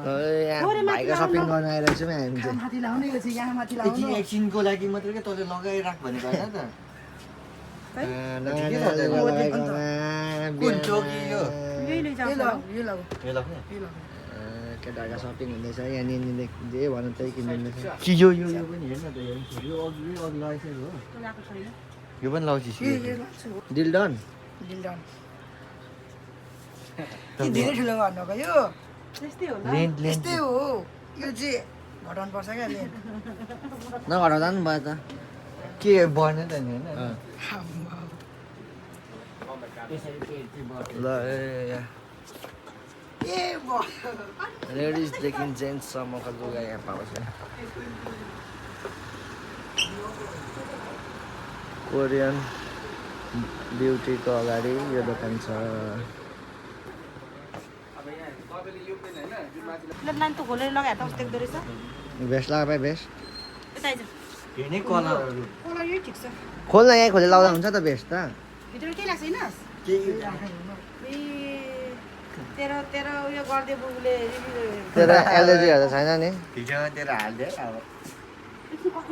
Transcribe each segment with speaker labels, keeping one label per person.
Speaker 1: भाइको सपिङ गर्न आइरहेको छौँ हामी चाहिँ
Speaker 2: माथि लाउने यो चाहिँ यहाँ माथि लाउनु
Speaker 3: एकछिनको लागि मात्रै के तँले लगाइराख भनेको होइन त
Speaker 1: कुन
Speaker 3: चोकी यो
Speaker 2: यही लैजाऊ यो लगाऊ
Speaker 3: यो लाग्ने
Speaker 1: केटाहरूको सपिङ हुँदैछ यहाँनिर जे भन त्यही किनिँदैछ
Speaker 3: यो पनि हेर्न त यो अघि लगाइसकेको हो यो पनि लगाउँछ
Speaker 1: डिल डन
Speaker 2: धेरै ठुलो गर्नु यो
Speaker 3: लेन्थ
Speaker 2: यस्तै हो यो चाहिँ घटाउनु पर्छ क्या लेन्थ
Speaker 1: नघटाउँदा पनि भयो त
Speaker 3: के बढ्ने त नि होइन
Speaker 1: ल लेडिजदेखि जेन्ट्ससम्मको लुगा यहाँ पाउँछ कोरियन ब्युटीको अगाडि यो दोकान छ
Speaker 2: नानी त खोलेर लगाए त कस्तो देख्दो रहेछ
Speaker 1: भेस्ट लगा भाइ भेस्ट
Speaker 2: यता आइज
Speaker 3: हेर्ने कलरहरू
Speaker 2: कोला यही ठिक छ
Speaker 1: खोल्न यहाँ खोलेर लाउँदा हुन्छ त भेस्ट त
Speaker 2: भित्र केही लाग्छ होइन तेरो तेरो उयो गरिदियो बुबुले
Speaker 1: तेरो एलर्जीहरू त छैन नि
Speaker 3: भिडियोमा तेरो हालिदियो अब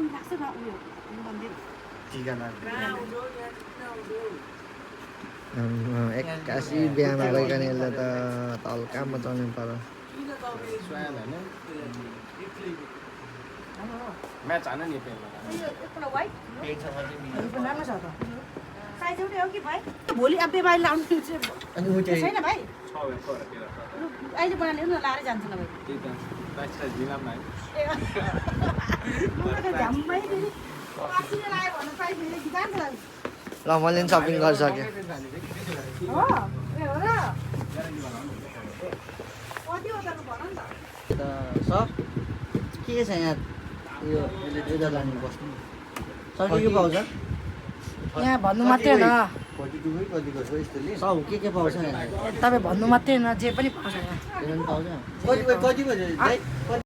Speaker 2: लाग्छ न उयो मन्दिर
Speaker 3: टिका
Speaker 1: एक्कासी बिहामा गइकन यसले त हल्का मचाउनु पर्यो
Speaker 4: म्याच हान नि
Speaker 2: साइज एउटै हो कि भाइ भोलि अब बेमारी लाउनु छैन भाइ अहिले बनाएर ल्याउनु लाएर जान्छ न भाइ झ्याम्मै फेरि पासिने लायो भने साइज फेरि जान्छ
Speaker 1: ल मैले पनि सपिङ गरिसकेँ
Speaker 2: हो ए हो र कति हो त भन नि त
Speaker 1: सर के छ यहाँ यो यो लाने बस्नु सर के पाउँछ
Speaker 2: यहाँ भन्नु मात्रै न
Speaker 3: कतिको छ यस्तोले
Speaker 1: सब के पाउँछ यहाँ
Speaker 2: तपाईँ भन्नु मात्रै न जे पनि पाउँछ यहाँ
Speaker 1: त्यो पनि पाउँछ
Speaker 3: कति बजे